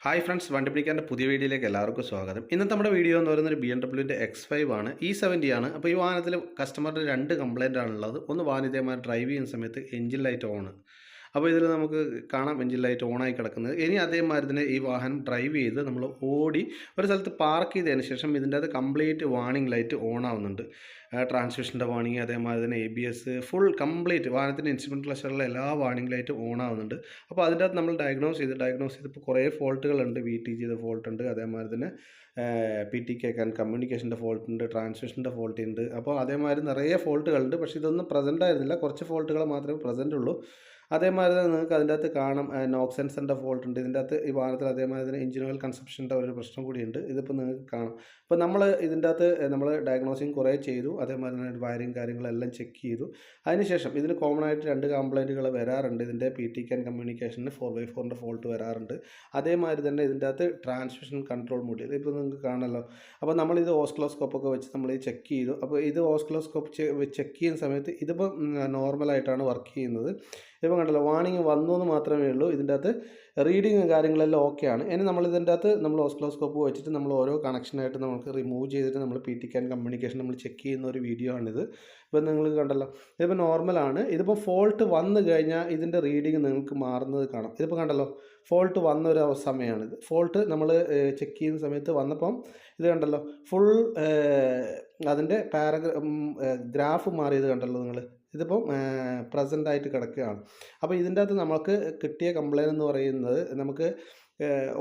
Hi friends, വണ്ടിപ്പിടിക്കാൻ്റെ പുതിയ വീഡിയോയിലേക്ക് എല്ലാവർക്കും സ്വാഗതം. ഇന്നത്തെ നമ്മുടെ വീഡിയോ എന്ന് പറയുന്നത് BMW X5 ആണ്, E70 ആണ്. അപ്പോൾ ഈ വാഹനത്തിൽ കസ്റ്റമറുടെ രണ്ട് കംപ്ലയിൻ്റ് ആണുള്ളത്. ഒന്ന് വാഹനം ഇതേമാതിരി ഡ്രൈവ് ചെയ്യുന്ന സമയത്ത് എഞ്ചിൻ ലൈറ്റ് ഓൺ. അപ്പോൾ ഇതിൽ നമുക്ക് കാണാം എഞ്ചിൻ ലൈറ്റ് ഓണായി കിടക്കുന്നത്. ഇനി അതേമാതിരി തന്നെ ഈ വാഹനം ഡ്രൈവ് ചെയ്ത് നമ്മൾ ഓടി ഒരു സ്ഥലത്ത് പാർക്ക് ചെയ്തതിന് ശേഷം ഇതിൻ്റെ അത് കംപ്ലീറ്റ് വാർണിംഗ് ലൈറ്റ് ഓൺ ആവുന്നുണ്ട്. ട്രാൻസ്മിഷൻ്റെ വാർണിംഗ്, അതേമാതിരി തന്നെ ABS ഫുൾ കംപ്ലീറ്റ് വാഹനത്തിൻ്റെ ഇൻസ്ട്രുമെൻറ്റ് ക്ലസ്റ്ററിലെ എല്ലാ വാർണിംഗ് ലൈറ്റും ഓൺ ആവുന്നുണ്ട്. അപ്പോൾ അതിൻ്റെ അകത്ത് നമ്മൾ ഡയഗ്നോസ് ചെയ്തപ്പോൾ കുറേ ഫോൾട്ടുകളുണ്ട്. VTGയുടെ ഫോൾട്ട് ഉണ്ട്, അതേമാതിരി തന്നെ PTK കമ്മ്യൂണിക്കേഷൻ്റെ ഫോൾട്ട് ഉണ്ട്, ട്രാൻസ്മിഷൻ്റെ ഫോൾട്ട് ഉണ്ട്. അപ്പോൾ അതേമാതിരി നിറയെ ഫോൾട്ടുകളുണ്ട്. പക്ഷേ ഇതൊന്നും പ്രസൻ്റ് ആയിരുന്നില്ല, കുറച്ച് ഫോൾട്ടുകൾ മാത്രമേ പ്രസൻ്റ് ഉള്ളൂ. അതേമാതിരി തന്നെ നിങ്ങൾക്ക് അതിൻ്റെ അകത്ത് കാണാം നോക്ക് സെൻസറിൻ്റെ ഫോൾട്ട് ഉണ്ട്. ഇതിൻ്റെ അകത്ത് ഈ വാഹനത്തിൽ അതേമാതിരി തന്നെ എഞ്ചിൻ ഓയിൽ കൺസപ്ഷൻ്റെ ഒരു പ്രശ്നം കൂടിയുണ്ട്. ഇതിപ്പോൾ നിങ്ങൾക്ക് കാണാം. അപ്പോൾ നമ്മൾ ഇതിൻ്റെ അകത്ത് നമ്മൾ ഡയഗ്നോസിങ് കുറേ ചെയ്തു, അതേമാതിരി തന്നെ വയറിങ് കാര്യങ്ങളെല്ലാം ചെക്ക് ചെയ്തു. അതിനുശേഷം ഇതിന് കോമൺ ആയിട്ട് രണ്ട് കംപ്ലയിൻറ്റുകൾ വരാറുണ്ട്. ഇതിൻ്റെ PTK കമ്മ്യൂണിക്കേഷന് 4x4ൻ്റെ ഫോൾട്ട് വരാറുണ്ട്. അതേമാതിരി തന്നെ ഇതിൻ്റെ അകത്ത് ട്രാൻസ്മിഷൻ കൺട്രോൾ മോഡ് ഇതിപ്പോൾ നിങ്ങൾക്ക് കാണല്ലോ. അപ്പോൾ നമ്മളിത് ഓസ്കിലോസ്കോപ്പൊക്കെ വെച്ച് നമ്മൾ ചെക്ക് ചെയ്തു. അപ്പോൾ ഇത് ഓസ്കിലോസ്കോപ്പ് ചെക്ക് ചെയ്യുന്ന സമയത്ത് ഇതിപ്പോൾ നോർമലായിട്ടാണ് വർക്ക് ചെയ്യുന്നത്. ഇപ്പോൾ കണ്ടല്ലോ, വാർണിംഗ് വന്നു എന്ന് മാത്രമേ ഉള്ളൂ. ഇതിൻ്റെ അകത്ത് റീഡിങ്ങും കാര്യങ്ങളെല്ലാം ഓക്കെയാണ്. ഇനി നമ്മൾ ഇതിൻ്റെ അകത്ത് നമ്മൾ ഓസ്കിലോസ്കോപ്പ് വെച്ചിട്ട് നമ്മൾ ഓരോ കണക്ഷനായിട്ട് നമുക്ക് റിമൂവ് ചെയ്തിട്ട് നമ്മൾ PTK കമ്മ്യൂണിക്കേഷൻ നമ്മൾ ചെക്ക് ചെയ്യുന്ന ഒരു വീഡിയോ ആണിത്. ഇപ്പോൾ നിങ്ങൾ കണ്ടല്ലോ, ഇതിപ്പോൾ നോർമലാണ്. ഇതിപ്പോൾ ഫോൾട്ട് വന്നു കഴിഞ്ഞാൽ ഇതിൻ്റെ റീഡിങ് നിങ്ങൾക്ക് മാറുന്നത് കാണാം. ഇതിപ്പോൾ കണ്ടല്ലോ, ഫോൾട്ട് വന്ന ഒരു സമയമാണിത്. ഫോൾട്ട് നമ്മൾ ചെക്ക് ചെയ്യുന്ന സമയത്ത് വന്നപ്പം ഇത് കണ്ടല്ലോ, ഫുൾ അതിൻ്റെ ഗ്രാഫ് മാറിയത് കണ്ടല്ലോ നിങ്ങൾ. ഇതിപ്പം പ്രസൻ്റായിട്ട് കിടക്കുകയാണ്. അപ്പോൾ ഇതിൻ്റെ അകത്ത് നമുക്ക് കിട്ടിയ കംപ്ലയിൻ്റ് എന്ന് പറയുന്നത്, നമുക്ക്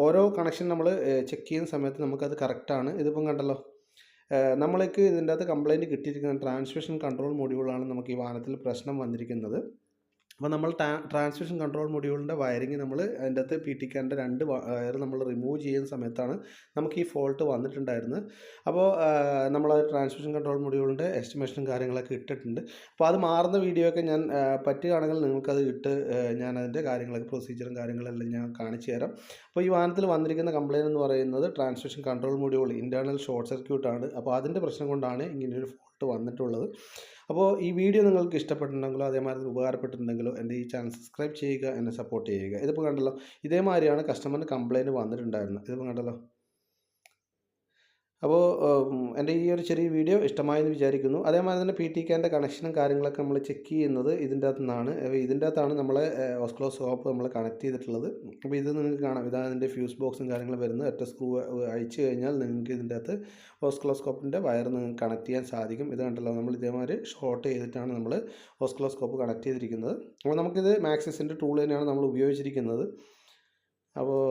ഓരോ കണക്ഷൻ നമ്മൾ ചെക്ക് ചെയ്യുന്ന സമയത്ത് നമുക്കത് കറക്റ്റാണ്. ഇതിപ്പം കണ്ടല്ലോ, നമ്മൾക്ക് ഇതിൻ്റെ അകത്ത് കംപ്ലയിൻറ്റ് കിട്ടിയിരിക്കുന്ന ട്രാൻസ്മിഷൻ കൺട്രോൾ മൊഡ്യൂളാണ് നമുക്ക് ഈ വാഹനത്തിൽ പ്രശ്നം വന്നിരിക്കുന്നത്. അപ്പോൾ നമ്മൾ ട്രാൻസ്മിഷൻ കൺട്രോൾ മൊഡ്യൂളിൻ്റെ വയറിങ് നമ്മൾ അതിൻ്റെ അകത്ത് PTKൻ്റെ രണ്ട് വയർ നമ്മൾ റിമൂവ് ചെയ്യുന്ന സമയത്താണ് നമുക്ക് ഈ ഫോൾട്ട് വന്നിട്ടുണ്ടായിരുന്നത്. അപ്പോൾ നമ്മൾ ട്രാൻസ്മിഷൻ കൺട്രോൾ മൊഡ്യൂളിൻ്റെ എസ്റ്റിമേഷനും കാര്യങ്ങളൊക്കെ ഇട്ടിട്ടുണ്ട്. അപ്പോൾ അത് മാറുന്ന വീഡിയോ ഒക്കെ ഞാൻ പറ്റുകയാണെങ്കിൽ നിങ്ങൾക്കത് ഞാൻ അതിൻ്റെ കാര്യങ്ങളൊക്കെ പ്രൊസീജിയറും കാര്യങ്ങളെല്ലാം ഞാൻ കാണിച്ചു തരാം. അപ്പോൾ ഈ വാഹനത്തിൽ വന്നിരിക്കുന്ന കംപ്ലയിൻ്റ് എന്ന് പറയുന്നത് transmission control module internal short സർക്യൂട്ടാണ്. അപ്പോൾ അതിൻ്റെ പ്രശ്നം കൊണ്ടാണ് ഇങ്ങനെയൊരു ഫോൾട്ട് വന്നിട്ടുള്ളത്. അപ്പോൾ ഈ വീഡിയോ നിങ്ങൾക്ക് ഇഷ്ടപ്പെട്ടിട്ടുണ്ടെങ്കിലോ അതേമാതിരി ഉപകാരപ്പെട്ടിട്ടുണ്ടെങ്കിലോ എൻ്റെ ഈ ചാനൽ സബ്സ്ക്രൈബ് ചെയ്യുക, എന്നെ സപ്പോർട്ട് ചെയ്യുക. ഇതിപ്പോൾ കണ്ടല്ലോ, ഇതേമാതിരിയാണ് കസ്റ്റമറിന് കംപ്ലയിൻറ്റ് വന്നിട്ടുണ്ടായിരുന്നത്. ഇതിപ്പോൾ കണ്ടല്ലോ. അപ്പോൾ എൻ്റെ ഈ ഒരു ചെറിയ വീഡിയോ ഇഷ്ടമായെന്ന് വിചാരിക്കുന്നു. അതേമാതിരി തന്നെ PTKൻ്റെ കണക്ഷനും കാര്യങ്ങളൊക്കെ നമ്മൾ ചെക്ക് ചെയ്യുന്നത് ഇതിൻ്റെ അകത്തു നിന്നാണ്. ഇതിൻ്റെ അകത്താണ് നമ്മളെ ഓസ്കിലോസ്കോപ്പ് നമ്മൾ കണക്ട് ചെയ്തിട്ടുള്ളത്. അപ്പോൾ ഇത് നിങ്ങൾക്ക് കാണാം, ഇതാണ് ഇതിൻ്റെ ഫ്യൂസ് ബോക്സും കാര്യങ്ങളും വരുന്നത്. ഒറ്റ സ്ക്രൂ അഴിച്ചു കഴിഞ്ഞാൽ നിങ്ങൾക്ക് ഇതിൻ്റെ അകത്ത് ഓസ്കിലോസ്കോപ്പിൻ്റെ വയർ നിങ്ങൾക്ക് കണക്ട് ചെയ്യാൻ സാധിക്കും. ഇത് കണ്ടല്ലോ, നമ്മൾ ഇതേമാതിരി ഷോർട്ട് ചെയ്തിട്ടാണ് നമ്മൾ ഓസ്കിലോസ്കോപ്പ് കണക്ട് ചെയ്തിരിക്കുന്നത്. അപ്പോൾ നമുക്കിത് മാക്സിസിൻ്റെ ടൂൾ തന്നെയാണ് നമ്മൾ ഉപയോഗിച്ചിരിക്കുന്നത്. അപ്പോൾ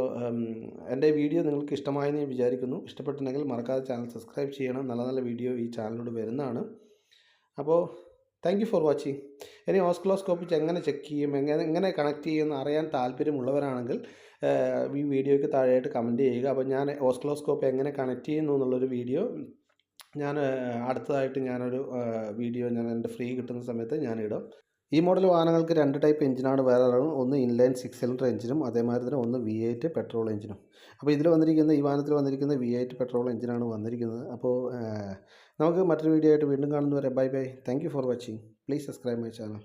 എൻ്റെ വീഡിയോ നിങ്ങൾക്ക് ഇഷ്ടമായെന്ന് ഞാൻ വിചാരിക്കുന്നു. ഇഷ്ടപ്പെട്ടിട്ടുണ്ടെങ്കിൽ മറക്കാതെ ചാനൽ സബ്സ്ക്രൈബ് ചെയ്യണം. നല്ല നല്ല വീഡിയോ ഈ ചാനലിലൂടെ വരുന്നതാണ്. അപ്പോൾ താങ്ക് യു ഫോർ വാച്ചിങ്. ഇനി ഓസ്കിലോസ്കോപ്പ് എങ്ങനെ ചെക്ക് ചെയ്യും, എങ്ങനെ കണക്ട് ചെയ്യുമെന്ന് അറിയാൻ താല്പര്യമുള്ളവരാണെങ്കിൽ ഈ വീഡിയോയ്ക്ക് താഴെയായിട്ട് കമൻറ്റ് ചെയ്യുക. അപ്പോൾ ഞാൻ ഓസ്കിലോസ്കോപ്പ് എങ്ങനെ കണക്ട് ചെയ്യുന്നു എന്നുള്ളൊരു വീഡിയോ ഞാൻ അടുത്തതായിട്ട് ഞാനൊരു വീഡിയോ ഞാൻ എൻ്റെ ഫ്രീ കിട്ടുന്ന സമയത്ത് ഞാൻ ഇടാം. ഈ മോഡൽ വാഹനങ്ങൾക്ക് രണ്ട് ടൈപ്പ് എഞ്ചിനാണ് വേറെ. ഒന്ന് ഇൻലൈൻ 6 സിലിണ്ടർ എഞ്ചിനും അതേമാതിരി തന്നെ ഒന്ന് V8 പെട്രോൾ എഞ്ചിനും. അപ്പോൾ ഈ വാഹനത്തിൽ വന്നിരിക്കുന്ന V8 പെട്രോൾ എഞ്ചിനാണ് വന്നിരിക്കുന്നത്. അപ്പോൾ നമുക്ക് മറ്റൊരു വീഡിയോ ആയിട്ട് വീണ്ടും കാണുന്നവരെ bye bye. Thank you for watching. Please subscribe my channel.